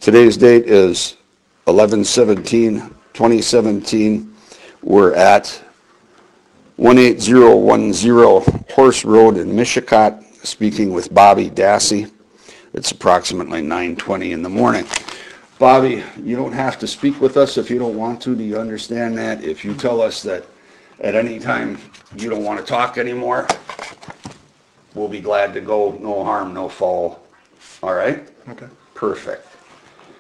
Today's date is 11/17/2017. We're at 18010 Horse Road in Mishicot, speaking with Bobby Dassey. It's approximately 9:20 in the morning. Bobby, you don't have to speak with us if you don't want to. Do you understand that? If you tell us that at any time you don't want to talk anymore, we'll be glad to go. No harm, no foul. All right? Okay. Perfect.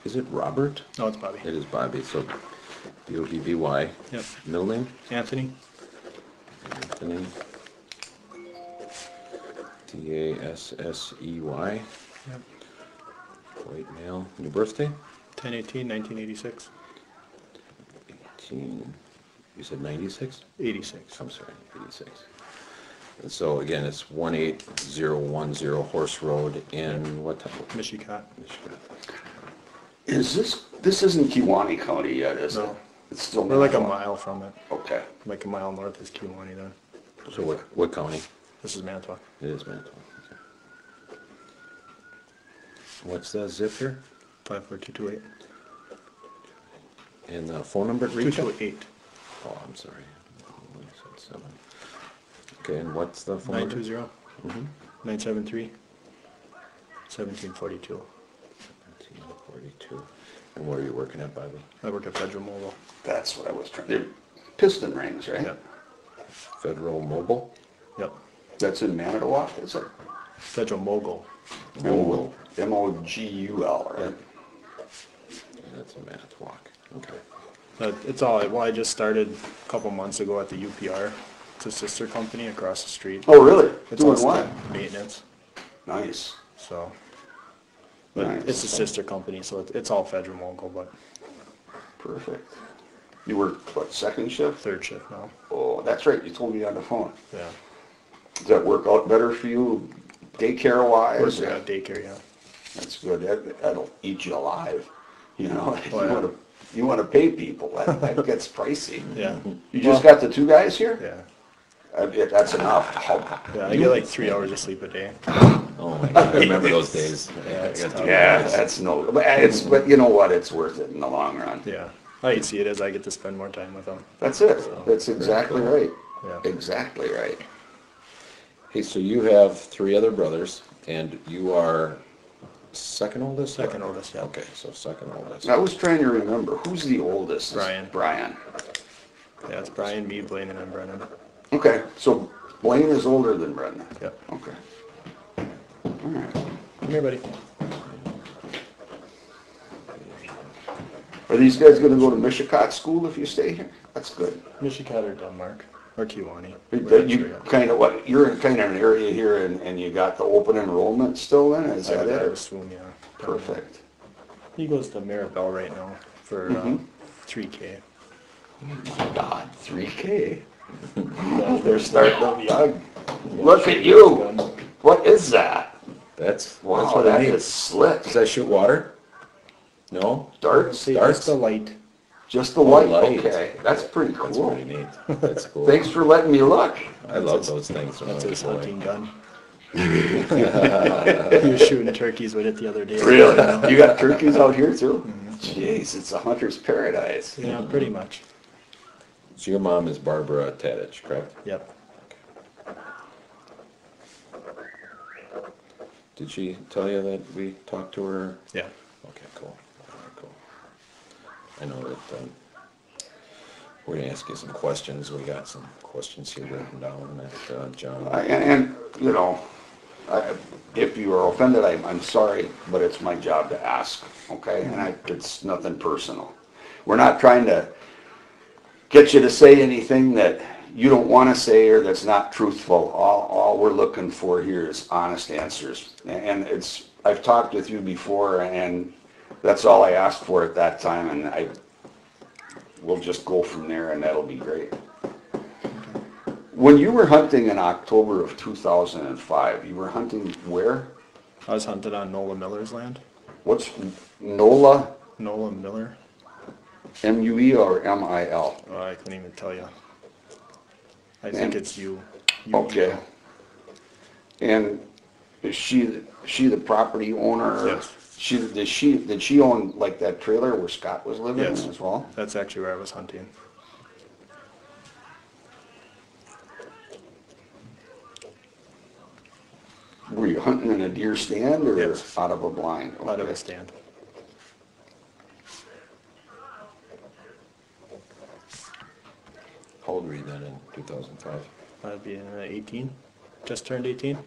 Is it Robert? No, it's Bobby. It is Bobby, so B-O-B-B-Y. Yep. Middle name? Anthony. Anthony. D-A-S-S-E-Y. Yep. White male. Your birthday? 10/18/1986. 18. You said 96? 86. I'm sorry, 86. And so again, it's 18010 Horse Road in what town? Mishicot. Michigan. This isn't Kewaunee County yet, is it? No. It's still We're like a Manitowoc. mile from it. Okay. Like a mile north is Kewaunee then. So what county? This is Manitowoc. It is Manitowoc. Okay. What's the zip here? 54228. And the phone number to reach you? 228. Oh, I'm sorry. 177. Okay, and what's the phone number? 920 973 1742. 1942. And where are you working at, Bobby? I work at Federal Mobile. That's what I was trying. They're piston rings, right? Yep. Federal Mobile? Yep. That's in Manitowoc, is it? Federal Mogul. Mogul. M-O-G-U-L, right? Yep. That's in Manitowoc. Okay. It's all, well, I just started a couple months ago at the UPR. It's a sister company across the street. Oh, really? It's Doing all what? maintenance, Nice. so. But Nice. it's a sister company, so it's all Federal Mogul, but Perfect. You work, what, second shift? third shift now. Oh, that's right, you told me on the phone. Yeah. Does that work out better for you, daycare-wise? Works at daycare, yeah. That's good. That'll eat you alive. You know, Oh, yeah. you want to pay people. That gets pricey. Yeah. You just got the two guys here? Yeah. That's enough. Yeah, I get like 3 hours of sleep a day. Oh my God, I remember those days. Yeah, it's tough. Yeah, that's no, but you know what, it's worth it in the long run. Yeah. I see it as I get to spend more time with them. That's it. That's exactly right. Yeah. Exactly right. Hey, so you have 3 other brothers, and you are second oldest? Second oldest, yeah. Okay, so second oldest. I was trying to remember, who's the oldest? Brian. Brian. Yeah, it's Brian, me, Blaine, and then Brennan. Okay, so Blaine is older than Brendan. Yep. Okay. All right. Come here, buddy. Are these guys gonna go to Mishicot school if you stay here? That's good. Mishicot or Denmark, or Kewaunee. You kind of, what, you're in kind of an area here and you got the open enrollment still then, is that I it? assume, yeah. Perfect. He goes to Maribel right now for Mm-hmm. 3K. God, 3K. They're starting them young. Look at you. What is that? That's Wow, what that it is needs. slick. Does that shoot water? No? Darts? See, Darts? just the light. Just the light? light. Okay, that's pretty That's cool. pretty neat. That's cool. Thanks for letting me look. I love those things. when I That's was his a boy. hunting gun. He was shooting turkeys with it the other day. Really? You got turkeys out here too? Jeez, it's a hunter's paradise. Yeah, pretty much. So your mom is Barbara Tadich, correct? Yep. Did she tell you that we talked to her? Yeah. Okay, cool. All right, cool. I know that we're going to ask you some questions. We got some questions here written down that John... And you know, if you are offended, I'm sorry, but it's my job to ask, okay? And it's nothing personal. We're not trying to get you to say anything that you don't want to say or that's not truthful. All we're looking for here is honest answers. And I've talked with you before, and that's all I asked for at that time, and we'll just go from there, and that'll be great. When you were hunting in October of 2005, you were hunting where? I was hunted on Nola Miller's land. What's NOLA? Nola Miller. M-U-E or M-I-L? Oh, I couldn't even tell you. I think it's you. Okay. And is she the property owner? Yes. did she own like that trailer where Scott was living Yes. in as well? That's actually where I was hunting. Were you hunting in a deer stand or Yes. out of a blind? Out of Okay. a stand. How old were you then in 2005? I'd be 18, just turned 18.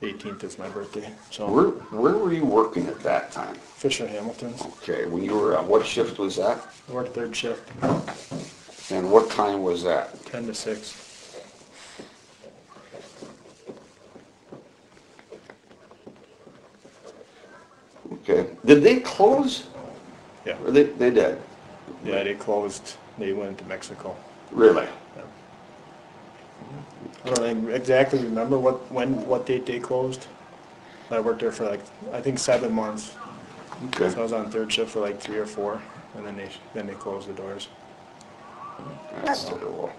18th is my birthday, so. Where were you working at that time? Fisher Hamilton's. Okay, when you were, what shift was that? I worked third shift, And what time was that? 10 to 6. Okay, did they close? Yeah. Or they did? Yeah, they closed. They went to Mexico. Really? I don't exactly remember what date they closed. I worked there for like, I think 7 months. Okay. So I was on third shift for like 3 or 4, and then they closed the doors. That's terrible.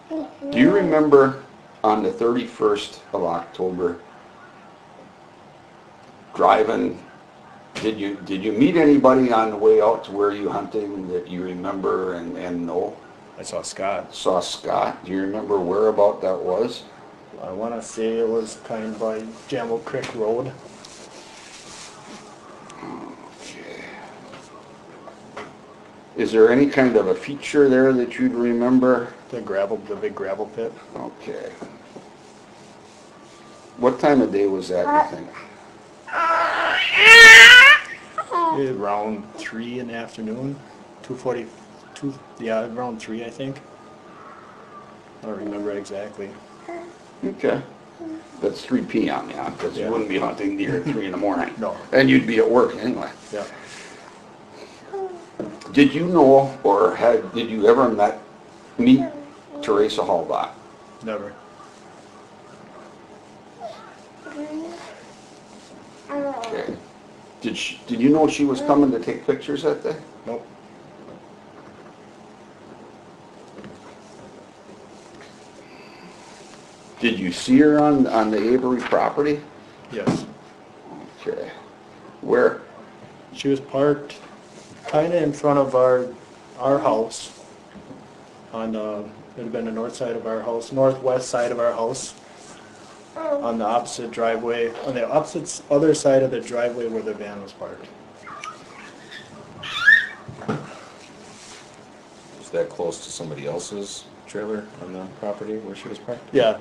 Do you remember on the 31st of October, driving, did you meet anybody on the way out to where you hunting that you remember and know? I saw Scott. Saw Scott. Do you remember where about that was? I want to say it was kind of by Jamble Creek Road. Okay. Is there any kind of a feature there that you'd remember? The big gravel pit. Okay. What time of day was that, you think? Around 3 in the afternoon, 2:42. Yeah, around 3, I think. I don't remember exactly. Okay. That's 3 p.m., yeah, because you Yeah. wouldn't be hunting deer at 3 in the morning. No. And you'd be at work anyway. Yeah. Did you know, or did you ever meet Teresa Hallbach? Never. Okay. Did you know she was coming to take pictures that day? Nope. Did you see her on the Avery property? Yes. Okay. Where? She was parked kind of in front of our house. On it would have been the north side of our house, northwest side of our house. On the opposite driveway, on the other side of the driveway where the van was parked. Is that close to somebody else's trailer on the property where she was parked? Yeah,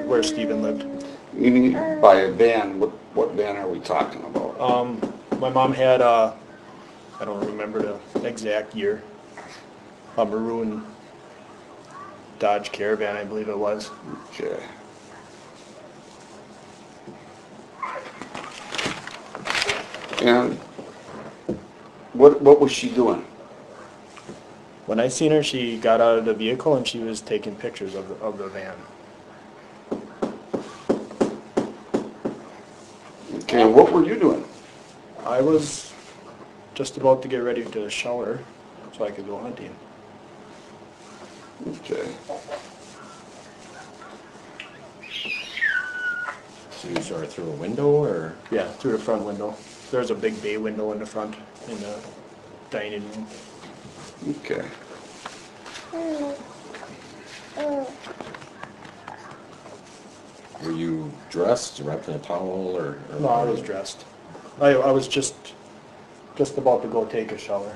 where Stephen lived. You mean by a van? What van are we talking about? My mom had I don't remember the exact year, a maroon Dodge Caravan, I believe it was. Okay. And what was she doing? When I seen her, she got out of the vehicle and she was taking pictures of the van. Okay, and what were you doing? I was just about to get ready to shower so I could go hunting. Okay. So you saw her through a window, or? Yeah, through the front window. There's a big bay window in the front in the dining room. Okay. Were you dressed, wrapped in a towel, or? No, I was dressed. I was just about to go take a shower.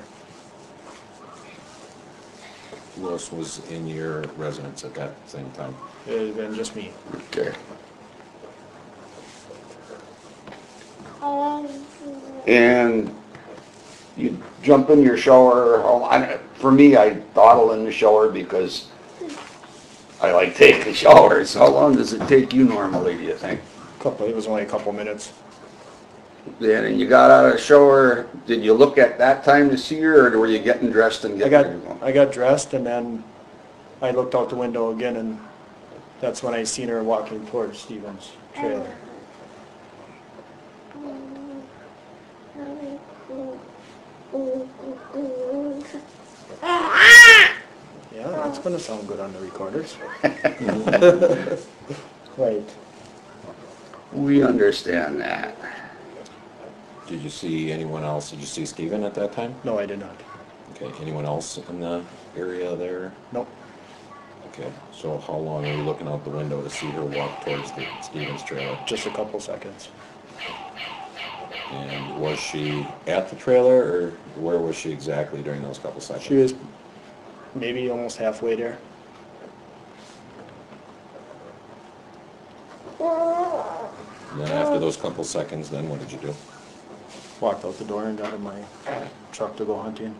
Who else was in your residence at that same time? It had been just me. Okay. And you jump in your shower. For me, I dawdle in the shower because I like taking showers. How long does it take you normally, do you think? It was only a couple minutes. Then, and you got out of the shower, did you look at that time to see her, or were you getting dressed and getting ready to go? I got dressed and then I looked out the window again and that's when I seen her walking towards Stephen's trailer. Yeah, that's gonna sound good on the recorders. Right. We understand that. Did you see anyone else? Did you see Steven at that time? No, I did not. Okay, anyone else in the area there? Nope. Okay, so how long were you looking out the window to see her walk towards the Steven's trailer? Just a couple seconds. And was she at the trailer, or where was she exactly during those couple seconds? She was maybe almost halfway there. And then after those couple seconds, then what did you do? Walked out the door and got in my truck to go hunting.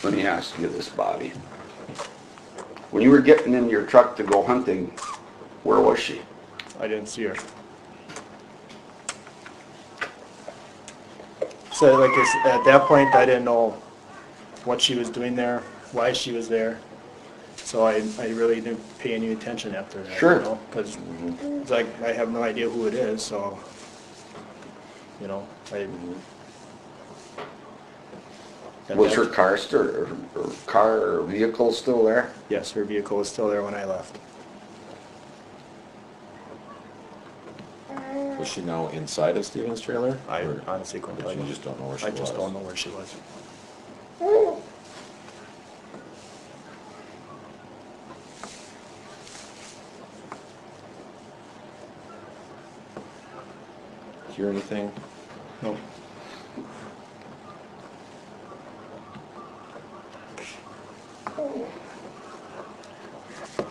Let me ask you this, Bobby. When you were getting in your truck to go hunting, where was she? I didn't see her. So like at that point, I didn't know what she was doing there, why she was there. So I really didn't pay any attention after that. Sure. You know, because it's like I have no idea who it is, so, you know, Was her car still, her car or vehicle still there? Yes, her vehicle was still there when I left. Was she now inside of Steven's trailer? I Or- honestly couldn't but tell you. you just don't know where she I was? just don't know where she was. Hear anything? No.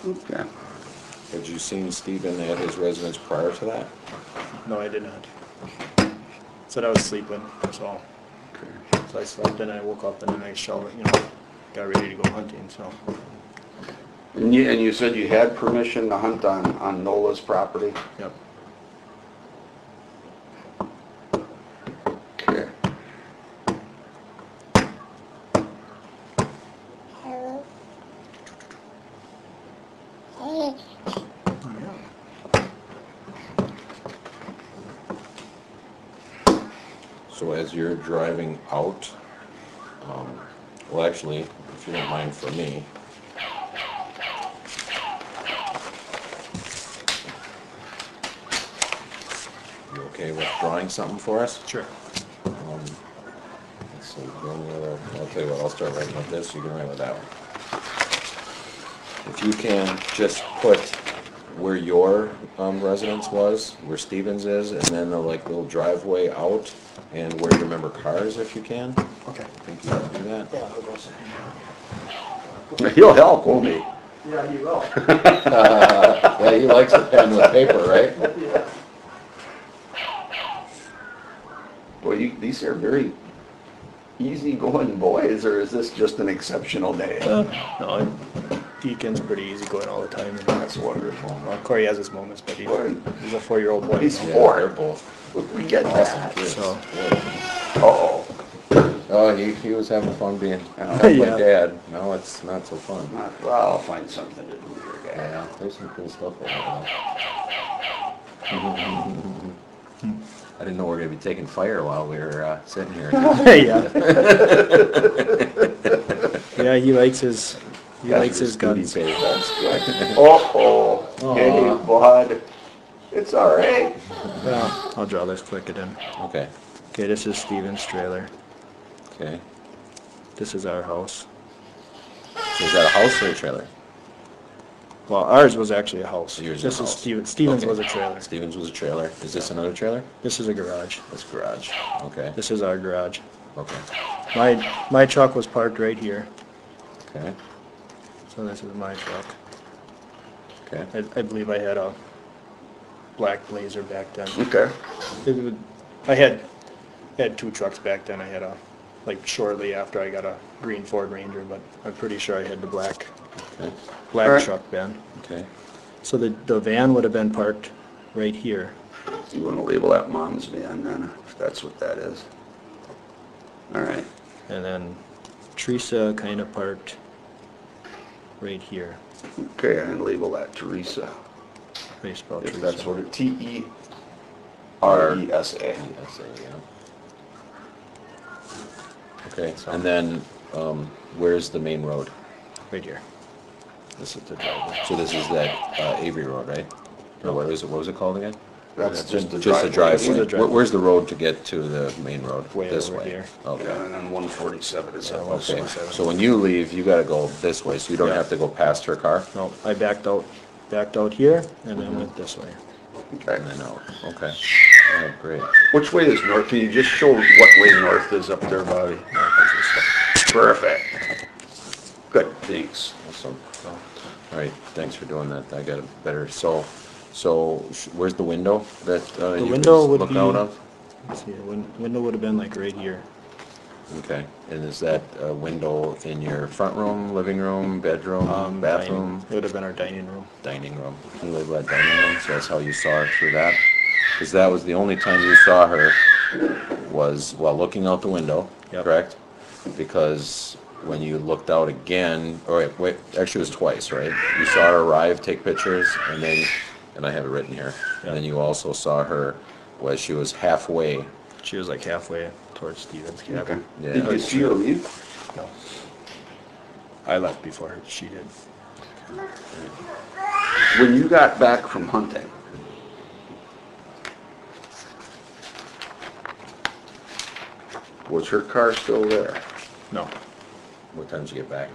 Okay. Had you seen Steven at his residence prior to that? No, I did not. Said I was sleeping, so. So I slept and I woke up and then I showered, you know, got ready to go hunting, so. And you said you had permission to hunt on Nola's property? Yep. Okay. So as you're driving out, well actually, if you don't mind for me, you okay with drawing something for us? Sure. So I'll tell you what, I'll start writing with this, you can write with that one. If you can just put where your residence was, where Stevens is, and then the like little driveway out, and where you remember cars if you can. Okay. I think you can do that. Yeah, I'll go see. He'll help, won't he? Yeah, you will. Yeah, he likes the pen with paper, right? Yeah. Well, these are very easygoing boys, or is this just an exceptional day? No, Deacon's pretty easy going all the time. And That's wonderful. well, Corey has his moments, but he's a 4-year-old boy. He's so- Yeah, 4. they're both We get awesome that. kids. So- Uh-oh. Oh, he was having fun being Yeah. my dad. Now it's not so fun. Well, I'll find something to do here, guy. Yeah, there's some cool stuff over there. I didn't know we were gonna be taking fire while we were sitting here. Yeah. Yeah, he likes his guns. Duty paid, that's good. Uh-oh. Aw. Hey, bud. It's all right. Well, I'll draw this quick again. Okay, Okay, this is Steven's trailer. okay. This is our house. So is that a house or a trailer? Well, ours was actually a house. Yours is This a is house. Stevens Okay. was a trailer. Stevens was a trailer. Is this another trailer? This is a garage. That's garage. Okay, This is our garage. okay, My truck was parked right here, okay, so this is my truck. okay. I believe I had a black Blazer back then. Okay. I had 2 trucks back then. I had like shortly after I got a green Ford Ranger, but I'm pretty sure I had the black Okay, Alright. truck then. okay. So the van would have been parked right here. You want to label that mom's van then, if that's what that is. All right. And then Teresa kind of parked right here. Okay, and label that Teresa. How do you spell If Teresa? that's what it, T-E-R-E-S-A. That's it, yeah. Okay, and then, where's the main road? Right here. This is the driveway. So this is that Avery Road, right? Or what is it? What was it called again? That's just the Just the driveway. This is the driveway. Where's the road to get to the main road? Way This over way. here. Okay. Yeah, and then 147 is Yeah, up this way. 147. So when you leave, you gotta go this way, so you don't Yeah. have to go past her car? No, I backed out here and then went this way. Okay. And then out, okay. All right, great. Which way is north? Can you just show what way north is up there, Bobby? Perfect. Good, thanks. Awesome. All right, thanks for doing that. I got it better. So where's the window that you window could would look be- out of? Let's see, the window would have been like right here. Okay, and is that a window in your front room, living room, bedroom, bathroom, It would have been our dining room. dining room? You live at dining room, so that's how you saw her through that? Because that was the only time you saw her was while looking out the window, Yep. correct? Because when you looked out again, or wait, actually it was twice, right? You saw her arrive, take pictures, and then, and I have it written here, and then you also saw her, was she was halfway. She was like halfway towards Steven's Okay. cabin. Yeah. Did you see her leave? No. I left before she did. When you got back from hunting, was her car still there? No. What time did you get back?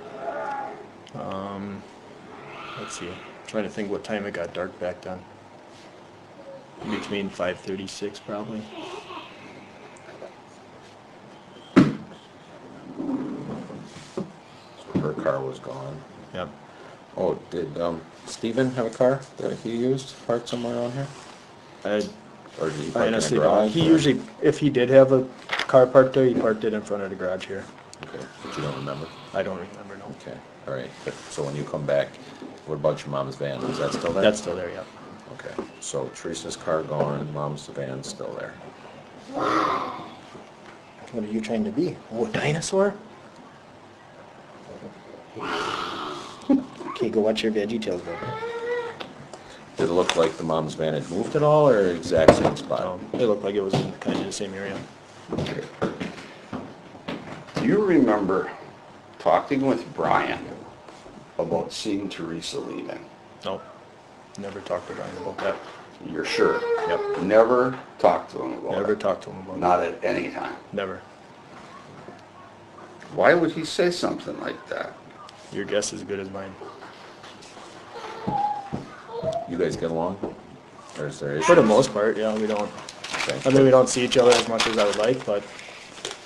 Let's see. Trying to think what time it got dark back then. Between 5:36 probably. So her car was gone. Yep. Oh, did Steven have a car that he used parked somewhere around here? Or did he I park in a honestly don't. garage? He or- usued, if he did have a car parked there, he parked it in front of the garage here. Okay, but you don't remember? I don't remember, no. Okay, all right. So when you come back, what about your mom's van? Is that still there? That's still there, yep. Okay, so Teresa's car gone, mom's van's still there. What are you trying to be? Oh, a dinosaur? Okay, go watch your VeggieTales, bro. Did it look like the mom's van had moved at all, or exact same spot? It looked like it was in kind of the same area. Do you remember talking with Brian about seeing Teresa leaving? No, never talked to Brian about that. You're sure? Yep. Never talked to him about Never it? talked to him about it. Not at any time? Never. Why would he say something like that? Your guess is as good as mine. You guys get along? Or is there issues? For the most part, yeah, we don't. Okay. I mean, we don't see each other as much as I would like, but,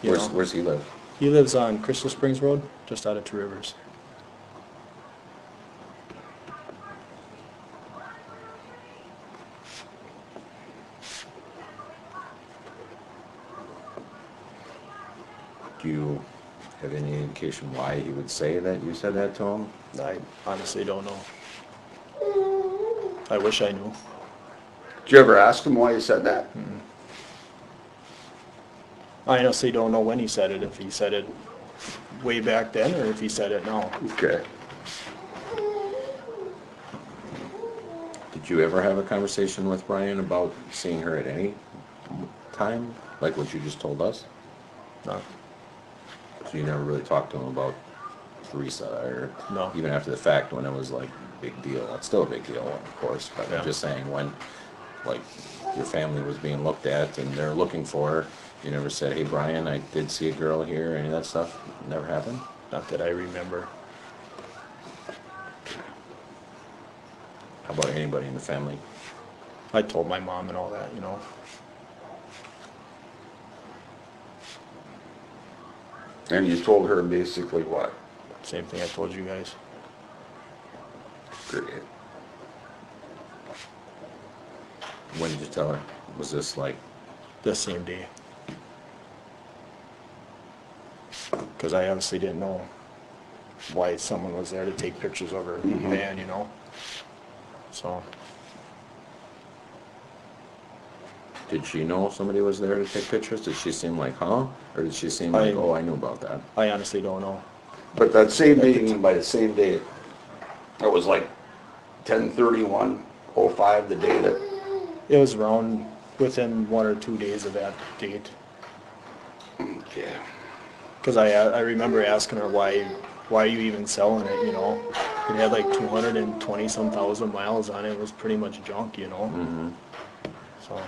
you know. Where's he live? He lives on Crystal Springs Road, just out of Two Rivers. Do you have any indication why he would say that you said that to him? I honestly don't know. I wish I knew. Did you ever ask him why he said that? I honestly don't know when he said it, if he said it way back then or if he said it now. Okay. Did you ever have a conversation with Brian about seeing her at any time, like what you just told us? No. So you never really talked to him about Teresa, or No. even after the fact when it was like big deal? It's still a big deal, of course, but Yeah. I'm just saying when, like, your family was being looked at and they're looking for her, you never said, hey, Brian, I did see a girl here, any of that stuff? Never happened? Not that I remember. How about anybody in the family? I told my mom and all that, you know. And you told her basically what? Same thing I told you guys. Great. When did you tell her? Was this like, The same day. Because I obviously didn't know why someone was there to take pictures of her van, you know. So, did she know somebody was there to take pictures? Did she seem like, huh? Or did she seem like, oh, I knew about that? I honestly don't know. But that same meeting, by the same day, it was like 10/31/05, the day that, It was around within 1 or 2 days of that date. okay. Because I remember asking her why are you even selling it, you know? It had like 220 some thousand miles on it. It was pretty much junk, you know. Mm-hmm. So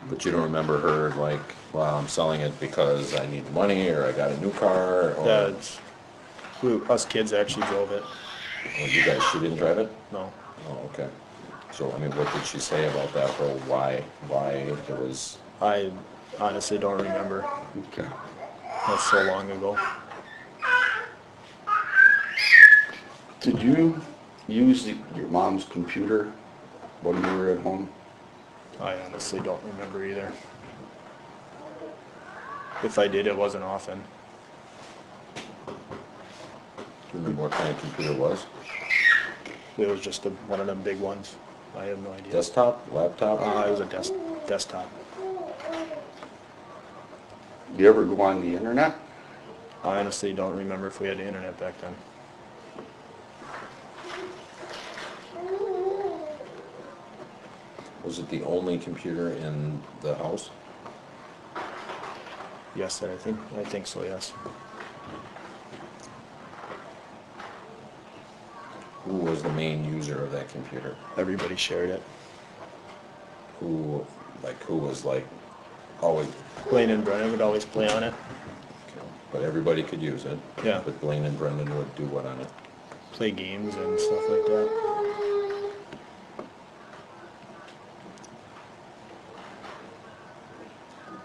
But you don't remember her like, well, I'm selling it because I need money, or I got a new car, or yeah, us kids actually drove it. or you guys, she didn't drive it? No, Oh, okay. So, I mean, what did she say about that, or why it was, I honestly don't remember. Okay. That's so long ago. Did you use your mom's computer when you were at home? I honestly don't remember either. If I did, it wasn't often. do you remember what kind of computer it was? It was just one of them big ones. I have no idea. Desktop, laptop? It was a desktop. You ever go on the internet? I honestly don't remember if we had the internet back then. Was it the only computer in the house? Yes, I think so. Yes. Who was the main user of that computer? Everybody shared it. Who was like always, Blaine and Brennan would always play on it. but everybody could use it? Yeah. But Blaine and Brendan would do what on it? Play games and stuff like that.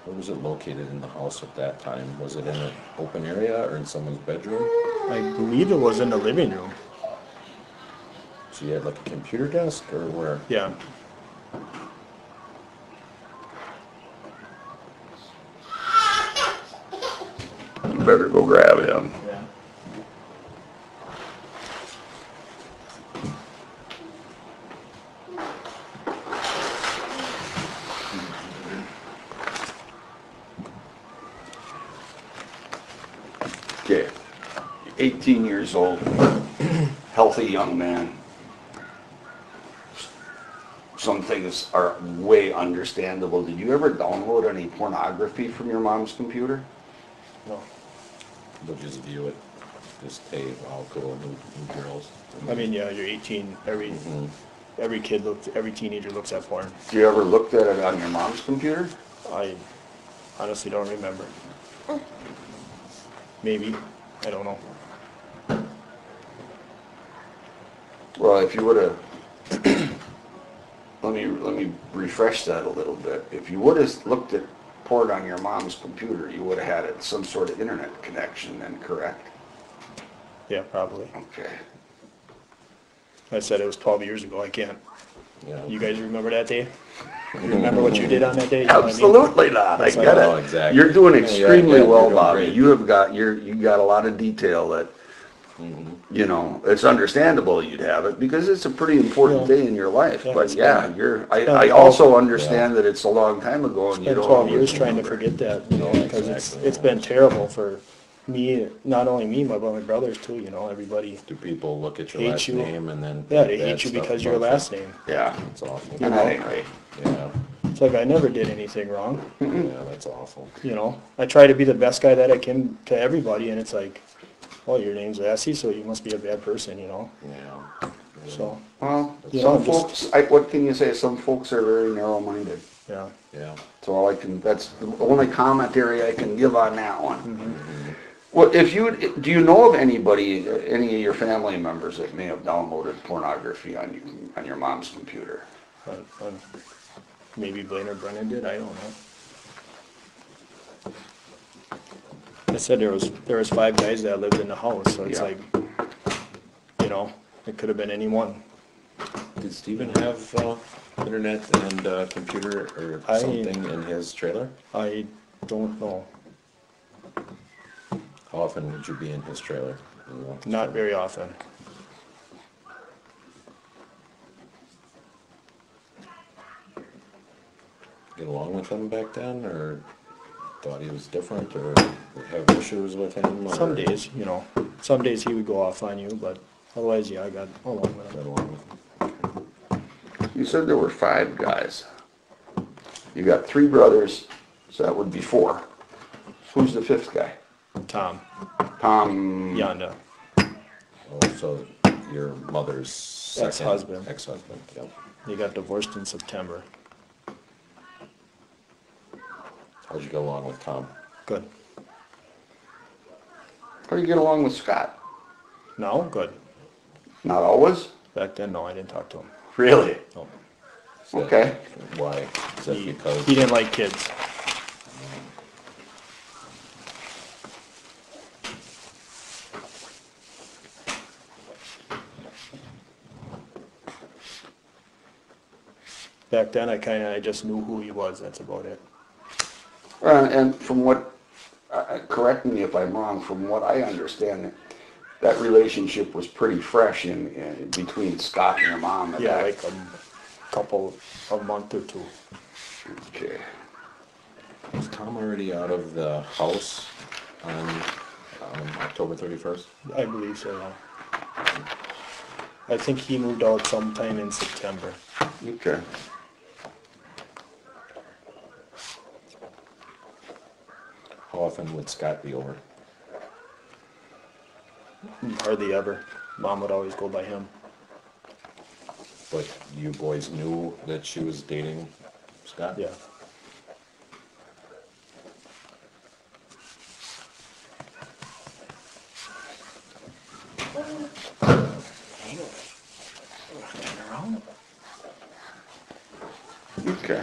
Where was it located in the house at that time? Was it in an open area or in someone's bedroom? I believe it was in the living room. So you had like a computer desk, or where? Yeah. You better go grab him. Yeah. Okay. 18 years old, healthy young man. Some things are way understandable. Did you ever download any pornography from your mom's computer? No. They'll just view it, just, hey, wow, cool, new girls. I mean, yeah, you're 18. Every teenager looks at porn. Do you ever looked at it on your mom's computer? I honestly don't remember. Maybe. I don't know. Well, if you would have, let me refresh that a little bit. If you would have looked at porn on your mom's computer, you would have had some sort of internet connection then, correct? Yeah, probably. Okay. I said it was 12 years ago. I can't. Yeah. You guys remember that day? You remember what you did on that day? You know what I mean? Absolutely not. I That's get like- it. Oh, exactly. You're doing Yeah, extremely yeah, well, you're doing Bobby. great. You got a lot of detail that, you know, it's understandable you'd have it because it's a pretty important Yeah. day in your life. Yeah, But it's yeah, been- I also understand that it's a long time ago and you Been don't 12 always years trying to remember. forget that, you know, Yeah, because exactly. it's been terrible for me, not only me, but my brothers too, you know, everybody. Do people look at your Hate last you. name and then? Yeah, think they bad hate you stuff because of your about last name. Yeah. That's awful. You And know. that ain't right. Yeah, It's like I never did anything wrong, yeah, that's awful. you know. I try to be the best guy that I can to everybody, and it's like, oh, your name's Dassey, so you must be a bad person, you know. Yeah. So, Well, You some know, just- folks, what can you say? Some folks are very narrow-minded. yeah. Yeah. So that's the only commentary I can give on that one. Mm-hmm. Well, do you know of anybody, any of your family members that may have downloaded pornography on your mom's computer? Maybe Blaine or Brennan did, I don't know. I said there was 5 guys that lived in the house, so it's Yeah. like, you know, it could have been any one. Did Steven have internet and computer or I- something in his trailer? I don't know. How often would you be in his trailer? Not very often. Get along with him back then, or thought he was different, or have issues with him? Or Some days, you know, some days he would go off on you, but otherwise, yeah, I got along with Got him. along with him? You said there were 5 guys. You got 3 brothers, so that would be 4. Who's the 5th guy? Tom, Tom? Yonda. Oh, so your mother's second Ex-husband. Ex-husband, yep. They got divorced in September. How'd you get along with Tom? Good. How do you get along with Scott? No, good. Not always? Back then, no, I didn't talk to him. Really? No. Is that- Okay. Why? Is that because? He didn't like kids. Back then, I just knew who he was, that's about it. And from what, correct me if I'm wrong, from what I understand, that relationship was pretty fresh in between Scott and your mom at Yeah, that. like a month or two. Okay. Was Tom already out of the house on October 31st? I believe so, yeah. I think he moved out sometime in September. Okay. How often would Scott be over? Hardly ever. Mom would always go by him. But you boys knew that she was dating Scott? Yeah. Turn around. Okay.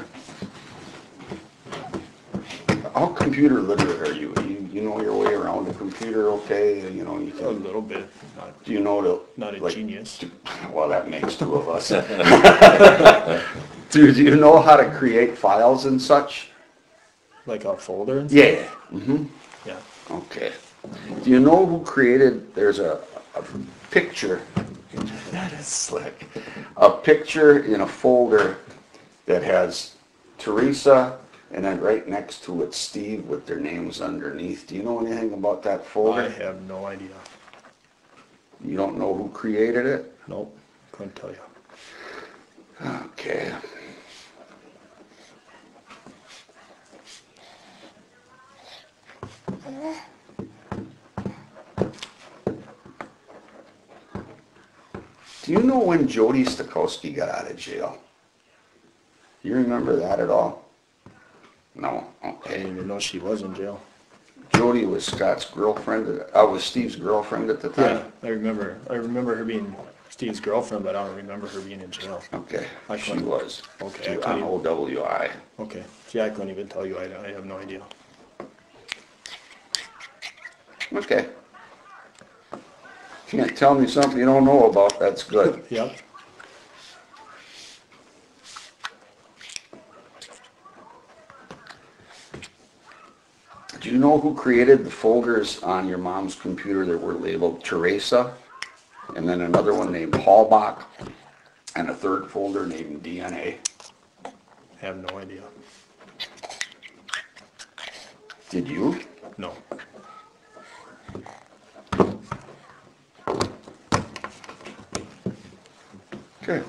How computer literate are you? You know your way around a computer okay? You know, you A can, little bit. Not, do you know to? not a like, genius. Well, that makes two of us. Do you know how to create files and such? Like a folder and stuff? Yeah. Mm-hmm. Yeah. Okay. Do you know who created, there's a picture, that is slick, a picture in a folder that has Teresa and then right next to it Steve with their names underneath. Do you know anything about that I folder? have no idea. You don't know who created it? Nope. Couldn't tell you. Okay. Do you know when Jody Stokowski got out of jail? Do you remember that at all? No? I didn't Okay. even know she was in jail. Jody was Scott's girlfriend, was Steve's girlfriend at the Yeah, time? I remember. I remember her being Steve's girlfriend, but I don't remember her being in jail. Okay, I she couldn't- was. okay, I On couldn't even- OWI. Okay. See, I couldn't even tell you. I have no idea. Okay. Can't tell me something you don't know about, that's good. Yep. Do you know who created the folders on your mom's computer that were labeled Teresa? And then another one named Hallbach, and a third folder named DNA? Have no idea. Did you? No. Okay.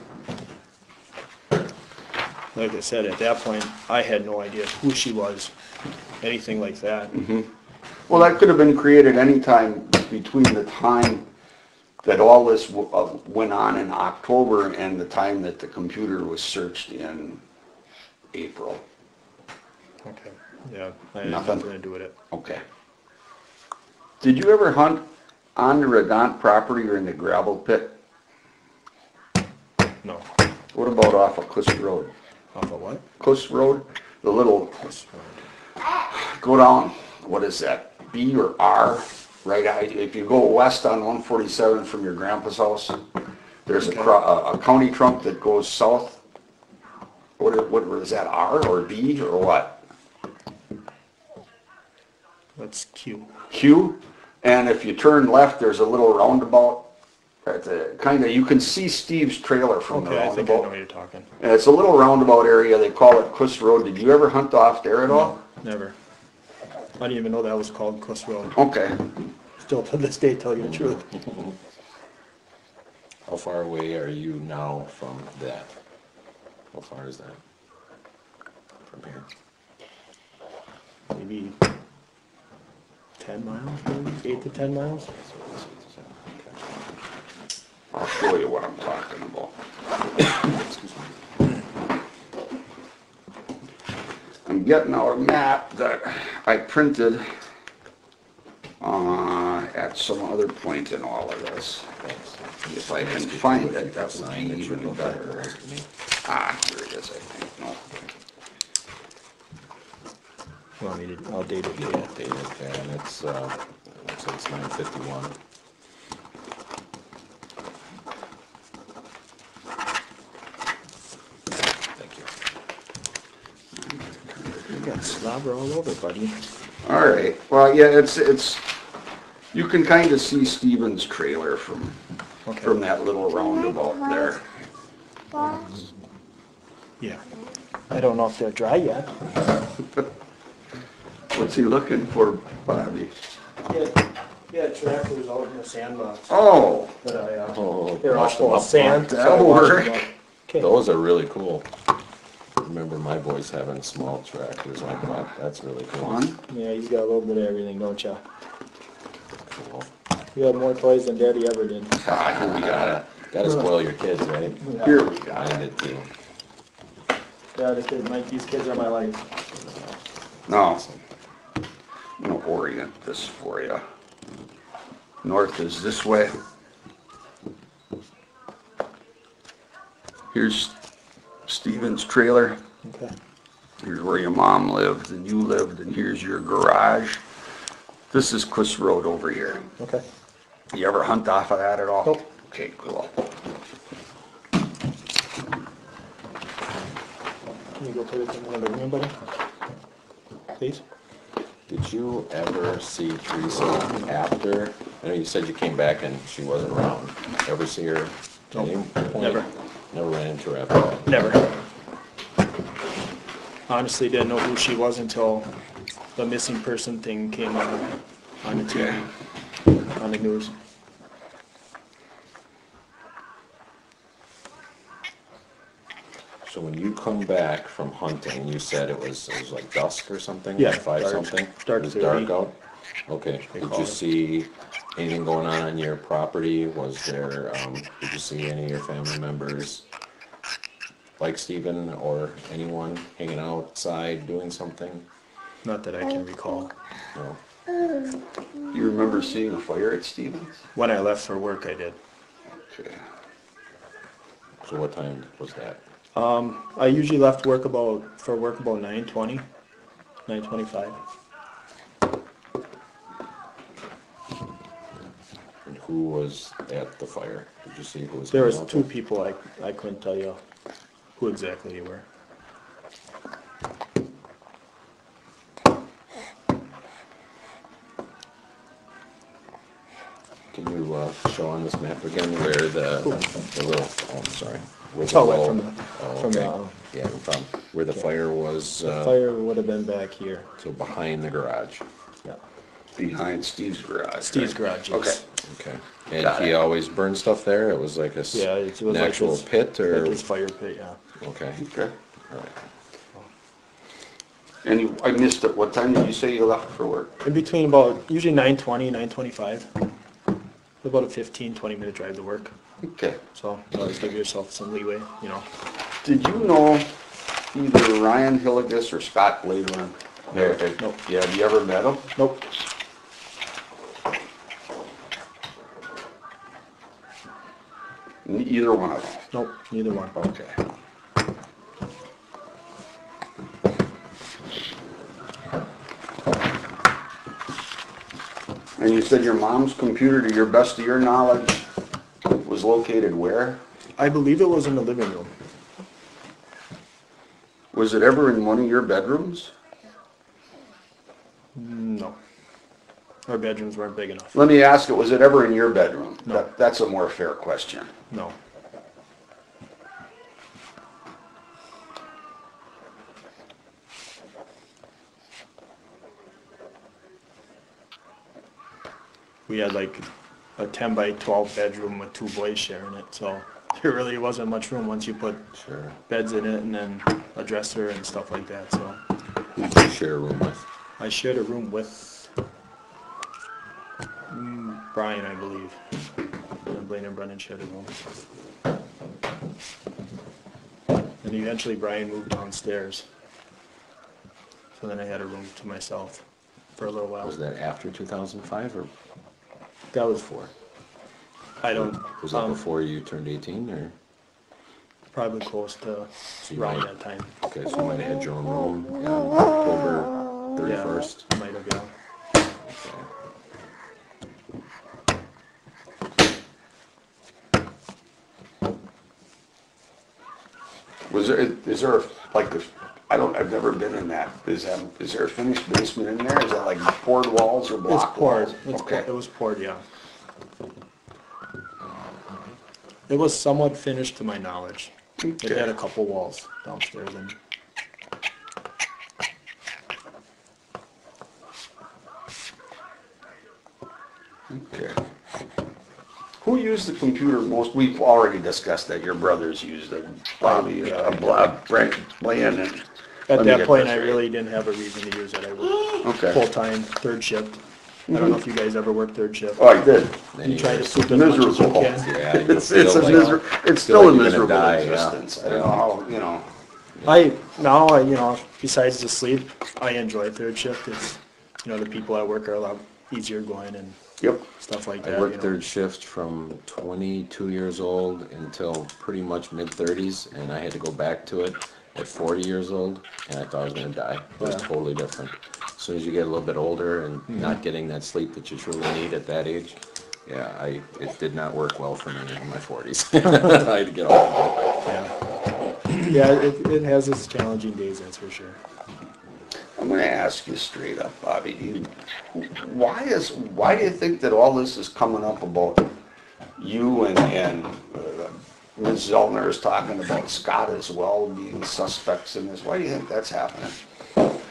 Like I said, at that point, I had no idea who she was, anything like that. Well, that could have been created anytime between the time that all this went on in October and the time that the computer was searched in April. Okay. Yeah, I had Nothing? nothing to do with it. Okay. Did you ever hunt on the Redont property or in the gravel pit? No. What about off of Cliffs Road? Off of what? Cliffs Road, the little, This road. go down, what is that, B or R? Right, if you go west on 147 from your grandpa's house, there's Okay. a county trunk that goes south. What is that, R or B or what? That's Q. Q, and if you turn left, there's a little roundabout. At the, kinda, you can see Steve's trailer from the Okay, I think I know roundabout. what you're talking. And it's a little roundabout area, they call it Cliffs Road. Did you ever hunt off there at all? Never. I didn't even know that was called Cliffs Road. Okay. Still to this day, tell you the truth. How far away are you now from that? How far is that from here? Maybe 10 miles, maybe 8 to 10 miles. I'll show you what I'm talking about. I'm getting out a map that I printed at some other point in all of this. If I can find it, that would be even better. Ah, here it is, I think. No. You want me to, I'll date it. Yeah, dated, yeah, and it's, looks like it's 9/51. Thank you. You got slobber all over, buddy. All right. Well, yeah, it's. You can kind of see Stevens' trailer from that little roundabout there. Yeah. I don't know if they're dry yet. What's he looking for, Bobby? Yeah, tractors out in the sandbox. Oh, But Oh, they're all washed full them of up. sand. That'll work. Okay. Those are really cool. Remember my boys having small tractors like that, that's really cool. fun. Yeah, you got a little bit of everything, don't you? Cool. You got more toys than Daddy ever did. Ah, here we got it. Gotta spoil your kids, right? Here we got I it. did too. Yeah, these kids are my life. Now, I'm gonna orient this for you. North is this way. Here's Stevens' trailer. Okay. Here's where your mom lived and you lived, and here's your garage. This is Quist Road over here. Okay. You ever hunt off of that at all? Nope. Okay, cool. Can you go put it in another room, buddy? Please? Did you ever see Teresa after? I know you said you came back and she wasn't around. Ever see her at any point? Never. Never ran into her after that? Never. Honestly, didn't know who she was until the missing person thing came on the TV, on the news. So when you come back from hunting, you said it was like dusk or something? Yeah, Like 5 dark. something? Dark It was 30. dark out? Okay. They Did call you it. see anything going on your property? Was there, did you see any of your family members, like Stephen or anyone hanging outside doing something? Not that I can recall. No? You remember seeing a fire at Stevens? When I left for work, I did. Okay. So what time was that? I usually left work about 9:20, 9:25. And who was at the fire? Did you see who was? There was hanging out two there? people, I couldn't tell you who exactly they were. Can you show on this map again where the little, oh, I'm sorry. Where Oh, right, little- from the- oh, from the, okay. Yeah, no problem. Where the fire was, The fire would have been back here. so behind the garage. Yeah. Behind Steve's garage. Steve's right? garage, yes. Okay. Okay. And Got he it. always burned stuff there? It was like a, Yeah, it was an like actual his- pit or? Like his fire pit, yeah. Okay, Okay. all right. And I missed it. What time did you say you left for work? In between about, usually 9:20, 9:25. About a 15, 20-minute drive to work. Okay. So you always give yourself some leeway, you know. Did you know either Ryan Hilligus or Scott Blademan? Nope. Yeah, have you ever met them? Nope. Either one of them? Nope, neither one. Okay. And you said your mom's computer, to your best of your knowledge, was located where? I believe it was in the living room. Was it ever in one of your bedrooms? No. Our bedrooms weren't big enough. Let me ask it, was it ever in your bedroom? No. That's a more fair question. No. We had like a 10 by 12 bedroom with two boys sharing it, so there really wasn't much room once you put Sure. beds in it and then a dresser and stuff like that, so. Who did you share a room with? I shared a room with Brian, I believe. And Blaine and Brennan shared a room. And eventually Brian moved downstairs. So then I had a room to myself for a little while. Was that after 2005 or That was before? I don't. Was that before you turned 18 or? Probably close to you around might- that time. Okay, so you might have had your own room on October 31st. Yeah, might have, yeah. Okay. Is there like, I've never been in that. Is there a finished basement in there? Is that like poured walls or It's block poured. walls? Okay. It was poured, yeah. It was somewhat finished to my knowledge. It Okay. had a couple walls downstairs and Okay. Who used the computer most? We've already discussed that your brothers used it. Bobby, Brent, Blaine, and. at let me that get point this I right. really didn't have a reason to use it. I worked Okay. full-time, third shift. I don't know if you guys ever worked third shift. Oh, I did. Many You try to years. sleep as much as you Miserable. can. Yeah, you It's feel a like- it's feel still like a you're gonna miserable die, yeah. existence. I don't know how, Besides the sleep, I enjoy third shift. It's, the people at work are a lot easier going and Yep. stuff like I that. worked third shift from 22 years old until pretty much mid-30s, and I had to go back to it at 40 years old, and I thought I was gonna die. It was Yeah. totally different. As soon as you get a little bit older and not getting that sleep that you truly need at that age, yeah, it did not work well for me in my 40s. I had to get off of it. Yeah, it has its challenging days, that's for sure. I'm gonna ask you straight up, Bobby, why do you think that all this is coming up about you and Ms. Zellner is talking about Scott as well being suspects in this? Why do you think that's happening?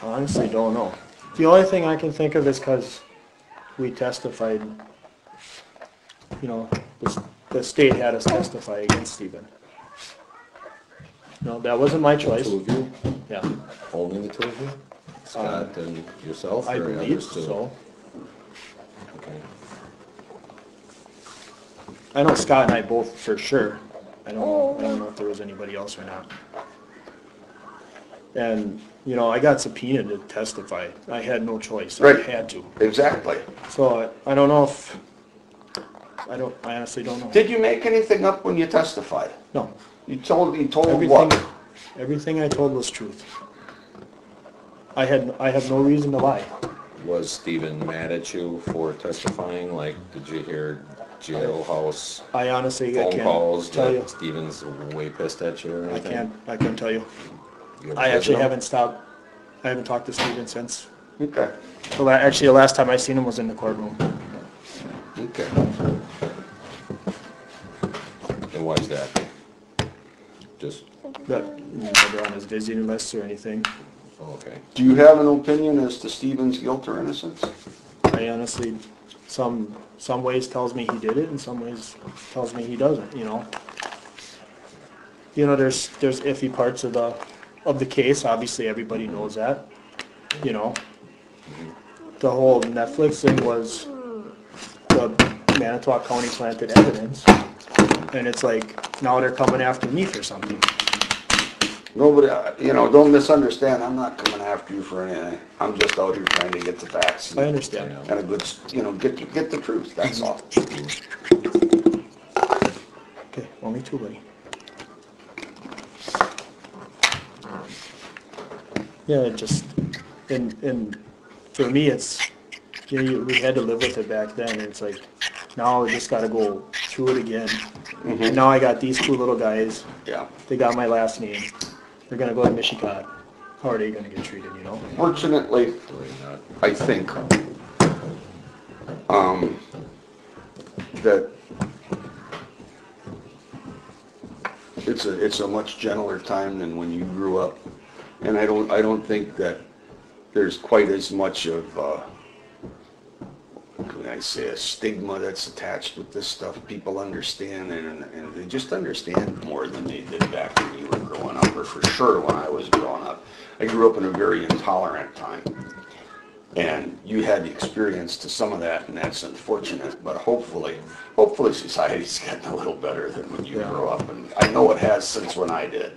Honestly, don't know. The only thing I can think of is because we testified, the state had us testify against Stephen. No, that wasn't my choice. Two of you? Yeah, Only the two of you? Scott and yourself, I or believe others too? so. Okay. I know Scott and I both for sure. I don't know if there was anybody else or not. And, I got subpoenaed to testify. I had no choice. Right. I had to. Exactly. So I don't know if, I honestly don't know. Did you make anything up when you testified? No. You told Everything, what? everything I told was truth. I have no reason to lie. Was Stephen mad at you for testifying? Like, did you hear jailhouse I honestly phone can't calls tell you. that Stephen's way pissed at you or I anything? can't tell you. You ever I visit actually him? haven't stopped. I haven't talked to Stephen since. Okay. Actually, the last time I seen him was in the courtroom. Okay. And why is that? Just, But never on his visiting list or anything. oh, okay. Do you have an opinion as to Stephen's guilt or innocence? I honestly, some ways tells me he did it, and some ways tells me he doesn't. There's iffy parts of the case. Obviously, everybody knows that. The whole Netflix thing was the Manitowoc County planted evidence, and it's like now they're coming after me for something. Nobody, don't misunderstand. I'm not coming after you for anything. I'm just out here trying to get the facts. I understand. And a good, get the truth. That's all. Okay, only two, buddy. Yeah, it just, and for me, it's, we had to live with it back then, and it's like, now I just gotta go through it again. And now I got these two little guys, Yeah. they got my last name, they're gonna go to Michigan. How are they gonna get treated, Fortunately, I think, that it's a much gentler time than when you grew up. And I don't think that there's quite as much of, what can I say, a stigma that's attached with this stuff. People understand and they just understand more than they did back when you were growing up, or for sure when I was growing up. I grew up in a very intolerant time. And you had the experience to some of that, and that's unfortunate, but hopefully society's gotten a little better than when you Yeah. grew up, and I know it has since when I did.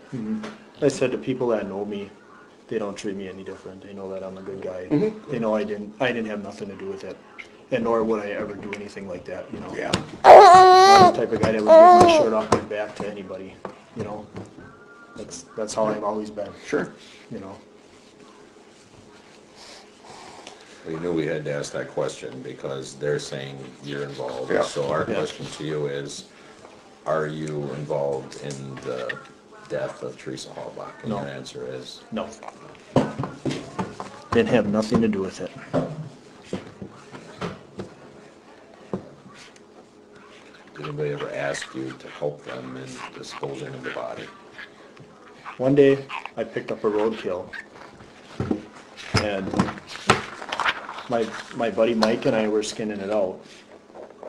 I said to people that know me, they don't treat me any different. They know that I'm a good guy. They know I didn't have nothing to do with it, and nor would I ever do anything like that. You know, Yeah. I'm the type of guy that would give my shirt off my back to anybody. You know, that's how I've always been. Sure. You know. We knew we had to ask that question because they're saying you're involved. Yeah. So our Yeah. question to you is, are you involved in the death of Teresa Hallbach? And No. your answer is, No. Didn't have nothing to do with it. did anybody ever ask you to help them in disposing of the body? One day, I picked up a roadkill, and my buddy Mike and I were skinning it out.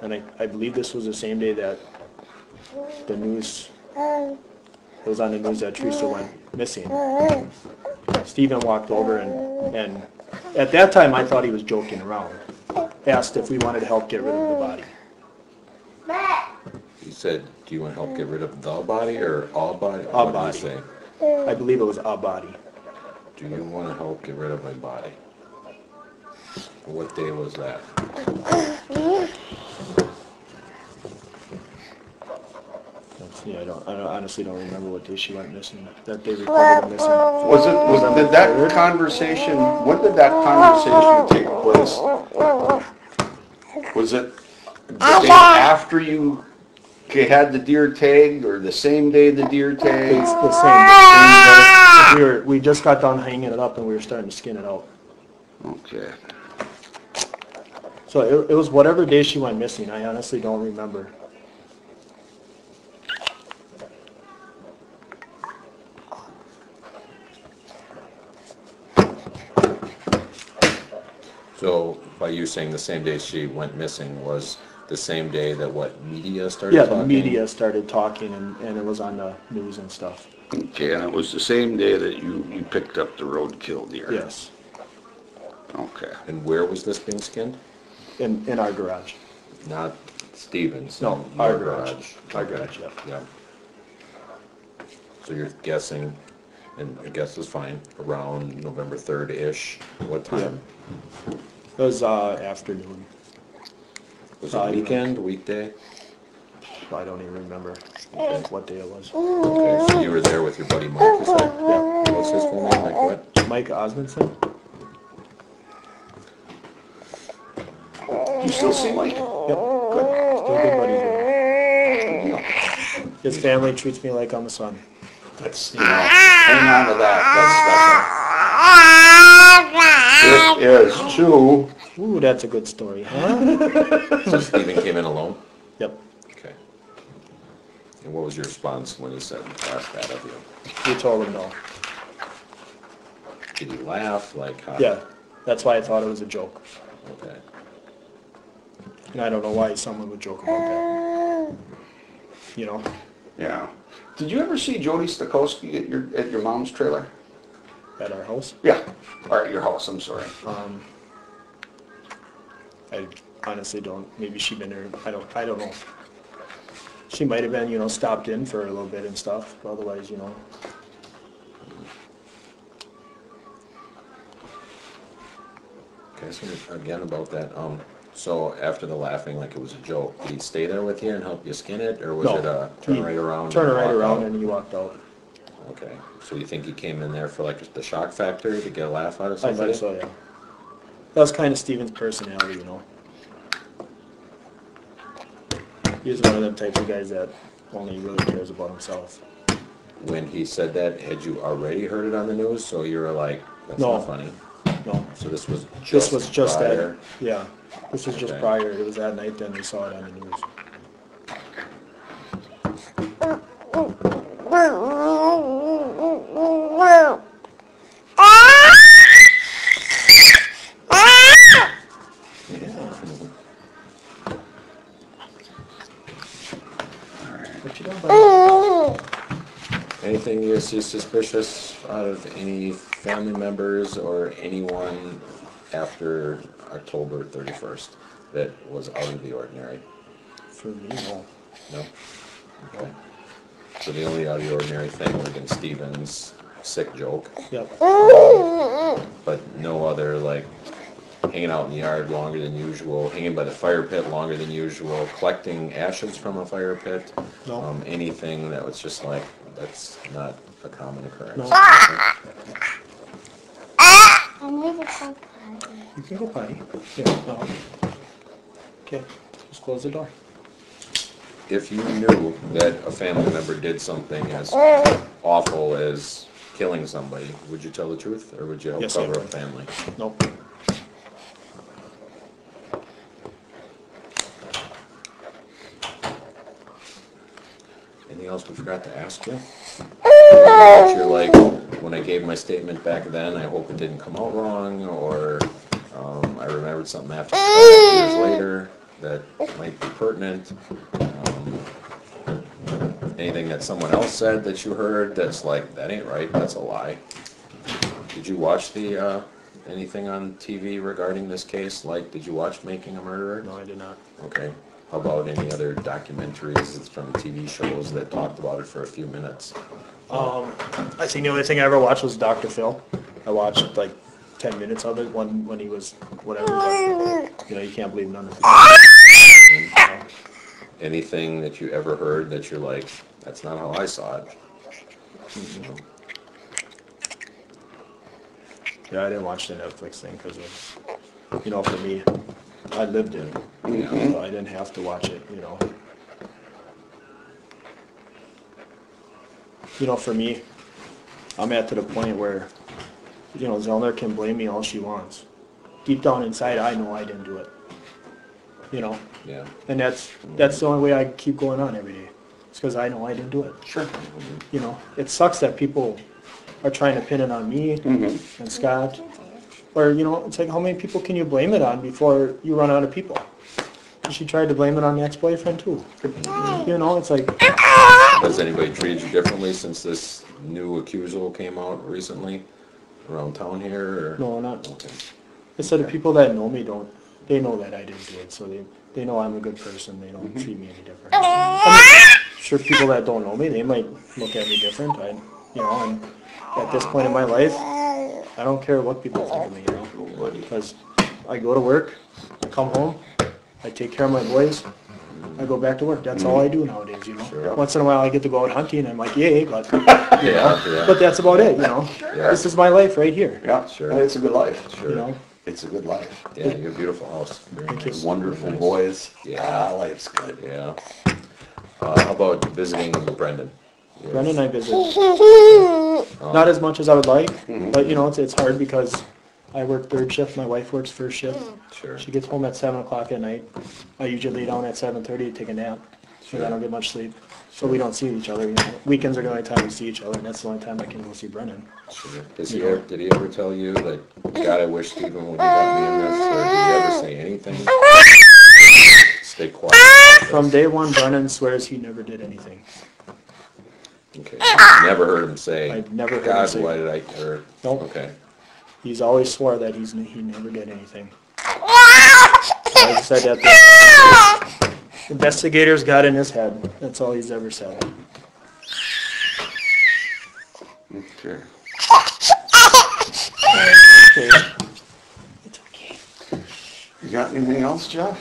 And I believe this was the same day that the news, it was on the news that Teresa went missing. Stephen walked over and at that time I thought he was joking around. Asked if we wanted to help get rid of the body. He said, do you want to help get rid of the body or all body? A What body. did he say? I believe it was a body. Do you want to help get rid of my body? What day was that? Yeah, I honestly don't remember what day she went missing. That day reported her missing. Did that conversation, when did that conversation take place? Was it the day after you had the deer tagged, or the same day the deer It's tagged? the same day. We just got done hanging it up and we were starting to skin it out. Okay. So it was whatever day she went missing. I honestly don't remember. So by you saying the same day she went missing was the same day that what, media started Yeah, talking? the media started talking and it was on the news and stuff. Okay, and it was the same day that you picked up the roadkill deer? Yes, Okay. And where was this being skinned? in our garage. Not Stevens? No, your our garage. Our garage, yeah. Yeah. So you're guessing, and I guess is fine, around November 3rd-ish, what time? It was afternoon. Was it weekend, weekday? I don't even remember what day it was. Okay, so you were there with your buddy Mike, you said? Yeah, What's his full name, like what? Mike Osmondson? You still see Mike? Yep, good. Still good buddies with him. His family treats me like I'm a son. That's, hang on to that, that's special. This is true. Ooh, that's a good story, huh? So Stephen came in alone? Yep. Okay. And what was your response when he asked that of you? We told him no. Did he laugh, like how? Yeah, that's why I thought it was a joke. Okay. And I don't know why someone would joke about that. You know? Yeah. Did you ever see Jody Stokowski at your mom's trailer? At our house. Yeah, or at your house, I'm sorry. I honestly don't. Maybe she been there. I don't know. She might have been, stopped in for a little bit and stuff. But otherwise, Okay, so again about that, so after the laughing, like it was a joke, did he stay there with you and help you skin it, or was No. it a turn right around? Turn and right walk around out? and he walked out. Okay, so you think he came in there for like the shock factor to get a laugh out of I somebody? think so, yeah. That was kind of Steven's personality, He's one of them types of guys that only really cares about himself. When he said that, had you already heard it on the news, so you were like, that's No. not funny? No, So this was just prior? that. Yeah, this was just Okay. prior. It was that night. Then we saw it on the news. What you doing, buddy? Anything you see suspicious out of any family members or anyone after October 31st that was out of the ordinary? For me, no. No? Okay. So the only out of the ordinary thing was against Stevens' sick joke, Yep. but no other, like, hanging out in the yard longer than usual, hanging by the fire pit longer than usual, collecting ashes from a fire pit? No. Anything that was just like, that's not a common occurrence? No. I'm leaving so potty. You can go potty. Yeah, no. Okay, just close the door. If you knew that a family member did something as awful as killing somebody, would you tell the truth, or would you help Yes, I cover a would. family? Nope. Anything else we forgot to ask you? That you're like, when I gave my statement back then, I hope it didn't come out wrong, or I remembered something after the fact, years later that might be pertinent. Anything that someone else said that you heard that's like, that ain't right, that's a lie. Did you watch the anything on TV regarding this case? Like, did you watch Making a Murderer? No, I did not. Okay. How about any other documentaries from TV shows that talked about it for a few minutes? I think the only thing I ever watched was Dr. Phil. I watched like 10 minutes of it when he was whatever. But, you can't believe none of it. Anything that you ever heard that you're like, that's not how I saw it? Yeah, I didn't watch the Netflix thing because of, for me, I lived it. So I didn't have to watch it, for me, I'm at to the point where, Zellner can blame me all she wants. Deep down inside, I know I didn't do it. Yeah. And that's the only way I keep going on every day. It's because I know I didn't do it. Sure. It sucks that people are trying to pin it on me and Scott. Or, it's like, how many people can you blame it on before you run out of people? She tried to blame it on the ex-boyfriend too. It's like... Has anybody treated you differently since this new accusal came out recently around town here? Or? No, not... Okay. I said the people that know me they know that I didn't do it, so they know I'm a good person. They don't treat me any different. Sure, people that don't know me, they might look at me different. And at this point in my life, I don't care what people think of me, because I go to work, I come home, I take care of my boys, I go back to work. That's all I do nowadays, Sure. Once in a while I get to go out hunting, I'm like, yay, but, Yeah. but that's about it, This is my life right here, Yeah, Sure. It's a good life. Sure. It's a good life. Yeah, you have a beautiful house. Very nice. Wonderful Very nice. boys. Yeah. Life's good. Yeah. How about visiting Brendan? Yes. Brendan and I visit. Not as much as I would like, but it's hard because I work third shift, my wife works first shift. Sure. She gets home at 7 o'clock at night. I usually lay down at 7:30 to take a nap, so I don't get much sleep. So we don't see each other, Weekends are the only time we see each other, and that's the only time I can go see Brendan. Sure. Did he ever tell you that, God, I wish Stephen would have got me in this, or did he ever say anything? Stay quiet. From day one, Brendan swears he never did anything. Okay. Never heard him say, I've never heard him God, say- why did I, or, Nope. okay. He's always swore that he never did anything. I just said that the investigators got in his head. That's all he's ever said. Okay. Okay. It's okay. You got anything else, Jeff?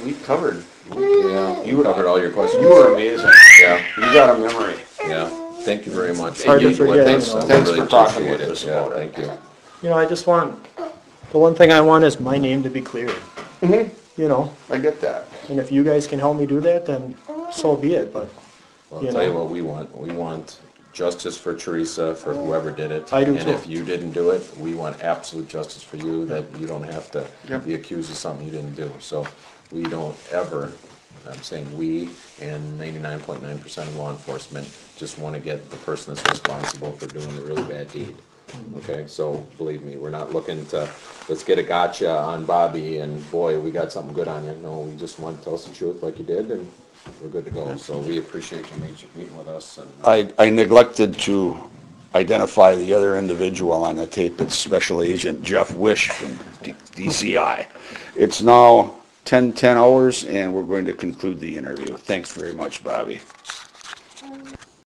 We covered. Yeah, you covered all your questions. You were amazing. Yeah, You got a memory. yeah. Thank you very much. hard to forget, Thanks, you know. I Thanks really for talking appreciate with it. us Yeah, about it. thank you. I just want, the one thing I want is my name to be cleared. I get that. And if you guys can help me do that, then so be it, but, Well, I'll tell you what we want. We want justice for Teresa, for whoever did it. I do And too. if you didn't do it, we want absolute justice for you, that you don't have to Yep. be accused of something you didn't do. So we don't ever, I'm saying we and 99.9% of law enforcement just want to get the person that's responsible for doing the really bad deed. Okay, so believe me, we're not looking to, let's get a gotcha on Bobby and boy, we got something good on you. No, we just want to tell us the truth like you did and we're good to go. So we appreciate you meeting with us. And I neglected to identify the other individual on the tape. It's Special Agent Jeff Wish from DCI. It's now 10 hours, and we're going to conclude the interview. Thanks very much, Bobby.